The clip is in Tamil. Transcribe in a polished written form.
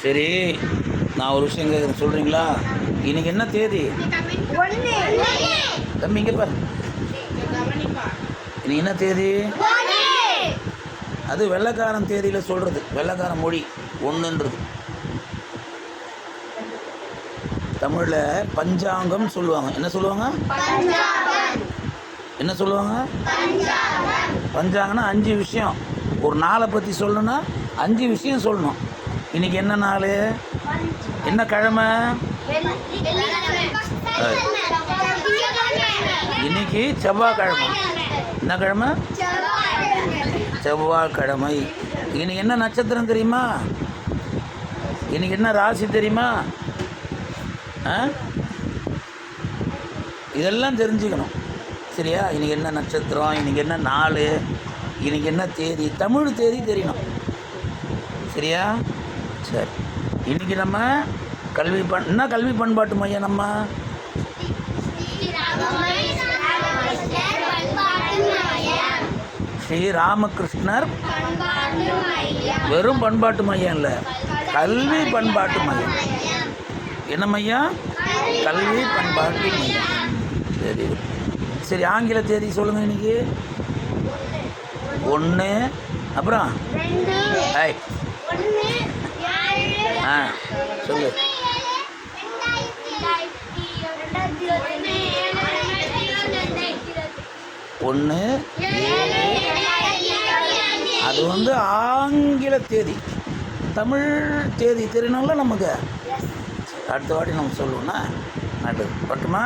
சரி, நான் ஒரு விஷயம் கேட்குறேன், சொல்கிறீங்களா? இன்னைக்கு என்ன தேதி? தம்பி இங்கே பாரு. இன்னைக்கு என்ன தேதி? அது வெள்ளைக்காரன் தேதியில் சொல்கிறது, வெள்ளைக்காரன் மொழி ஒன்றுன்றது. தமிழில் பஞ்சாங்கம் சொல்லுவாங்க. என்ன சொல்லுவாங்க? என்ன சொல்லுவாங்க? பஞ்சாங்கம்னா 5 விஷயம். ஒரு நாளை பற்றி சொல்லணும்னா 5 விஷயம் சொல்லணும். இன்றைக்கி என்ன நாள்? என்ன கிழமை? இன்னைக்கு செவ்வாய்க்கிழமை. என்ன கிழமை? செவ்வாய்க்கிழமை. இன்னைக்கு என்ன நட்சத்திரம் தெரியுமா? இன்னைக்கு என்ன ராசி தெரியுமா? இதெல்லாம் தெரிஞ்சுக்கணும். சரியா? இன்றைக்கி என்ன நட்சத்திரம், இன்றைக்கி என்ன நாள், இன்றைக்கி என்ன தேதி, தமிழ் தேதி தெரியணும். சரியா? சரி, இன்றைக்கி நம்ம என்ன கல்வி பண்பாட்டு மையம் நம்ம ஸ்ரீ ராமகிருஷ்ணர் வெறும் பண்பாட்டு மையம் இல்லை, கல்வி பண்பாட்டு மையம். என்ன மையம்? கல்வி பண்பாட்டு மையம். சரி சரி, ஆங்கில தேதி சொல்லுங்கள். இன்னைக்கு 1, அப்புறம் சொல்லு. 1 அது ஆங்கில தேதி. தமிழ் தேதி தெரியணும்ல நமக்கு. அடுத்த வாட்டி நம்ம சொல்லுவோம்னா. நட்டு பட்டுமா?